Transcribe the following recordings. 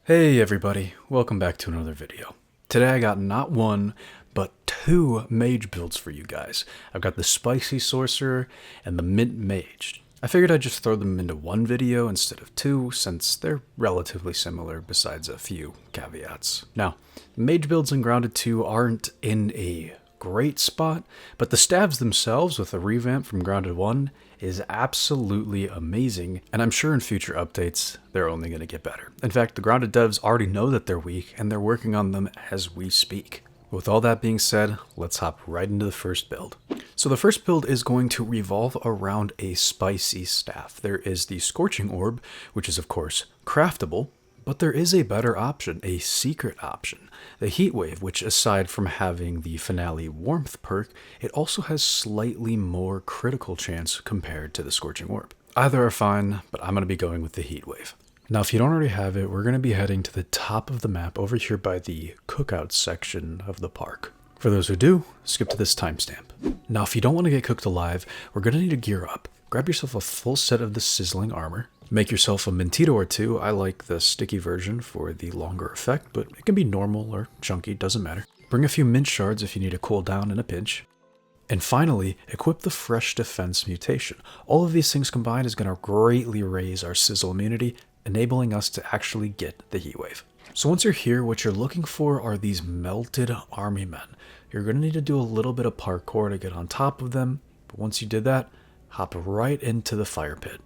Hey everybody, welcome back to another video. Today I got not one, but two mage builds for you guys. I've got the spicy sorcerer and the mint mage. I figured I'd just throw them into one video instead of two, since they're relatively similar besides a few caveats. Now, mage builds in Grounded 2 aren't in a great spot, but the staves themselves with a revamp from Grounded 1 is absolutely amazing, and I'm sure in future updates they're only going to get better. In fact, the Grounded devs already know that they're weak, and they're working on them as we speak. With all that being said, let's hop right into the first build. So the first build is going to revolve around a spicy staff. There is the Scorching Orb, which is of course craftable, but there is a better option, a secret option. The Heatwave, which aside from having the Finale Warmth perk, it also has slightly more critical chance compared to the Scorching Orb. Either are fine, but I'm going to be going with the Heatwave. Now, if you don't already have it, we're going to be heading to the top of the map over here by the cookout section of the park. For those who do, skip to this timestamp. Now, if you don't want to get cooked alive, we're going to need to gear up. Grab yourself a full set of the sizzling armor. Make yourself a Mintito or two. I like the sticky version for the longer effect, but it can be normal or chunky, doesn't matter. Bring a few mint shards if you need to cool down in a pinch. And finally, equip the Fresh Defense mutation. All of these things combined is going to greatly raise our sizzle immunity, enabling us to actually get the Heatwave. So once you're here, what you're looking for are these melted army men. You're going to need to do a little bit of parkour to get on top of them, but once you did that, hop right into the fire pit.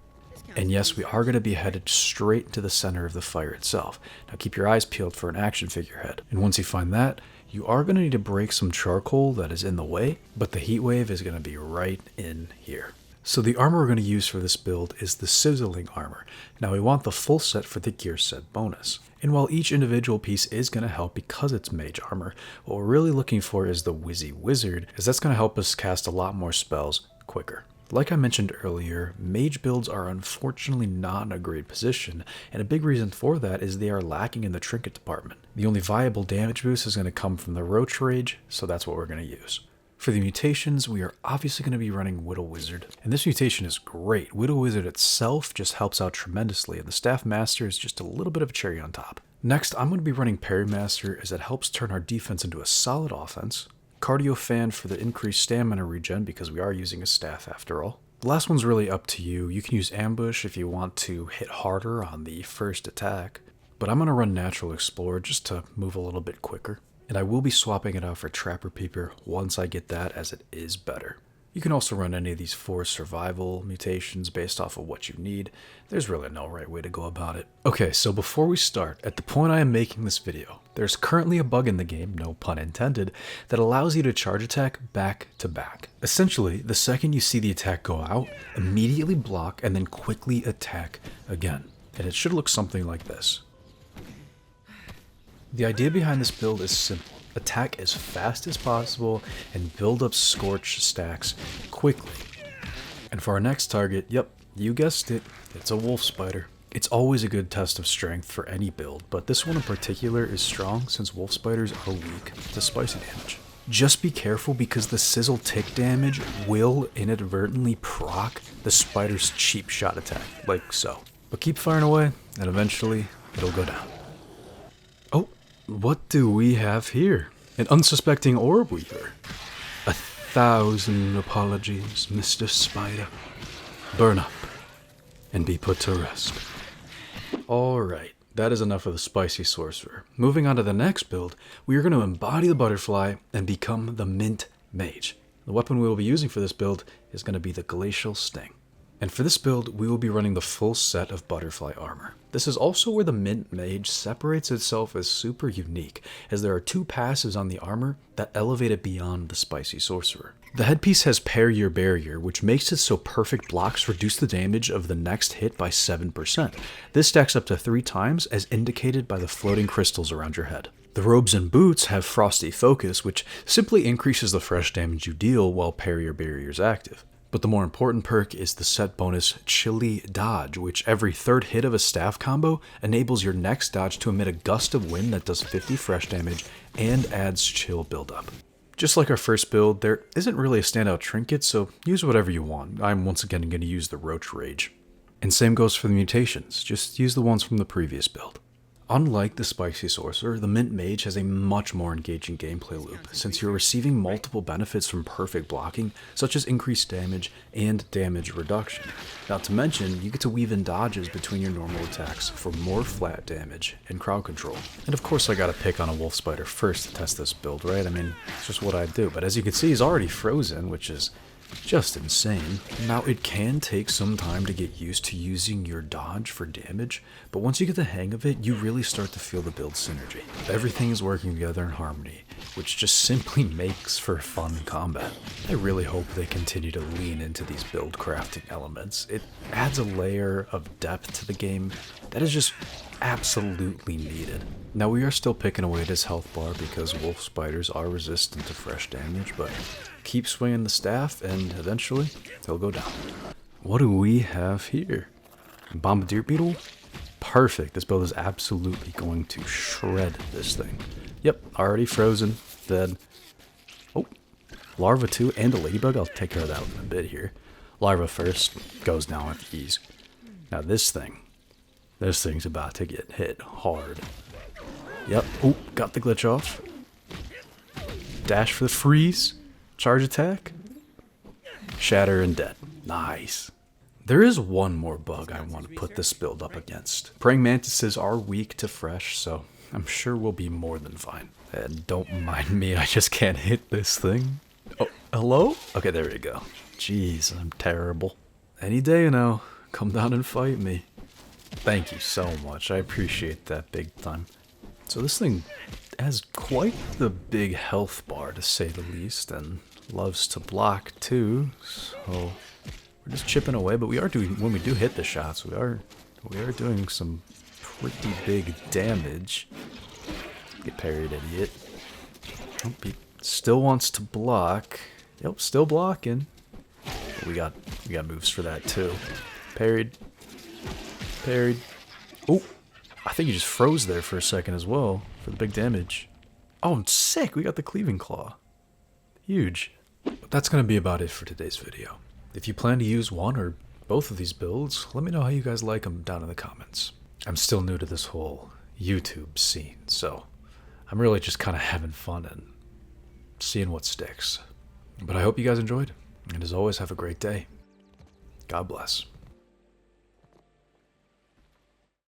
And yes, we are going to be headed straight into the center of the fire itself. Now keep your eyes peeled for an action figurehead. And once you find that, you are going to need to break some charcoal that is in the way, but the Heatwave is going to be right in here. So the armor we're going to use for this build is the Sizzling Armor. Now we want the full set for the gear set bonus. And while each individual piece is going to help because it's mage armor, what we're really looking for is the Wizzy Wizard, as that's going to help us cast a lot more spells quicker. Like I mentioned earlier, mage builds are unfortunately not in a great position, and a big reason for that is they are lacking in the trinket department. The only viable damage boost is going to come from the Roach Rage, so that's what we're going to use. For the mutations, we are obviously going to be running Widow Wizard, and this mutation is great. Widow Wizard itself just helps out tremendously, and the Staff Master is just a little bit of a cherry on top. Next, I'm going to be running Parry Master, as it helps turn our defense into a solid offense. Cardio Fan for the increased stamina regen, because we are using a staff after all. The last one's really up to you. You can use Ambush if you want to hit harder on the first attack, but I'm going to run Natural Explorer just to move a little bit quicker. And I will be swapping it out for Trapper Peeper once I get that, as it is better. You can also run any of these 4 survival mutations based off of what you need. There's really no right way to go about it. Okay, so before we start, at the point I am making this video, there's currently a bug in the game, no pun intended, that allows you to charge attack back to back. Essentially, the second you see the attack go out, immediately block and then quickly attack again. And it should look something like this. The idea behind this build is simple. Attack as fast as possible and build up Scorch stacks quickly. And for our next target, yep, you guessed it, it's a wolf spider. It's always a good test of strength for any build, but this one in particular is strong since wolf spiders are weak to spicy damage. Just be careful because the sizzle tick damage will inadvertently proc the spider's cheap shot attack, like so. But keep firing away and eventually it'll go down. Oh, what do we have here? An unsuspecting orb weaver. 1,000 apologies, Mr. Spider. Burn up and be put to rest. Alright, that is enough of the spicy sorcerer. Moving on to the next build, we are going to embody the butterfly and become the mint mage. The weapon we will be using for this build is going to be the glacial sting. And for this build, we will be running the full set of butterfly armor. This is also where the Mint Mage separates itself as super unique, as there are 2 passives on the armor that elevate it beyond the Spicy Sorcerer. The headpiece has Pair Your Barrier, which makes it so perfect blocks reduce the damage of the next hit by 7%. This stacks up to 3 times, as indicated by the floating crystals around your head. The robes and boots have Frosty Focus, which simply increases the fresh damage you deal while Pair Your Barrier is active. But the more important perk is the set bonus Chilly Dodge, which every 3rd hit of a staff combo enables your next dodge to emit a gust of wind that does 50 fresh damage and adds chill buildup. Just like our first build, there isn't really a standout trinket, so use whatever you want. I'm once again going to use the Roach Rage. And same goes for the mutations, just use the ones from the previous build. Unlike the Spicy Sorcerer, the Mint Mage has a much more engaging gameplay loop, since you're receiving multiple benefits from perfect blocking, such as increased damage and damage reduction. Not to mention, you get to weave in dodges between your normal attacks for more flat damage and crowd control. And of course I gotta pick on a Wolf Spider first to test this build, right? I mean, it's just what I do. But as you can see, he's already frozen, which is just insane. Now, it can take some time to get used to using your dodge for damage, but once you get the hang of it, you really start to feel the build synergy. Everything is working together in harmony, which just simply makes for fun combat. I really hope they continue to lean into these build crafting elements. It adds a layer of depth to the game that is just absolutely needed. Now, we are still picking away at his health bar because wolf spiders are resistant to fresh damage, but keep swinging the staff and eventually they'll go down. What do we have here? Bombardier beetle? Perfect. This build is absolutely going to shred this thing. Yep, already frozen, dead. Oh, larva too, and a ladybug. I'll take care of that in a bit here. Larva first, goes down with ease. Now this thing's about to get hit hard. Yep, oh, got the glitch off. Dash for the freeze. Charge attack. Shatter and dead. Nice. There is one more bug I want to put this build up against. Praying mantises are weak to fresh, so I'm sure we'll be more than fine. And don't mind me, I just can't hit this thing. Oh, hello? Okay, there we go. Jeez, I'm terrible. Any day now, come down and fight me. Thank you so much, I appreciate that big time. So this thing has quite the big health bar, to say the least, and loves to block too, so we're just chipping away. But we are doing, when we do hit the shots, we are doing some pretty big damage. Get parried, idiot. Oh, he still wants to block. Yep, still blocking. But we got moves for that too. Parried. Oh, I think he just froze there for a second as well for the big damage. Oh, I'm sick. We got the cleaving claw. Huge. But that's going to be about it for today's video. If you plan to use one or both of these builds, let me know how you guys like them down in the comments. I'm still new to this whole YouTube scene, so I'm really just kind of having fun and seeing what sticks. But I hope you guys enjoyed, and as always, have a great day. God bless.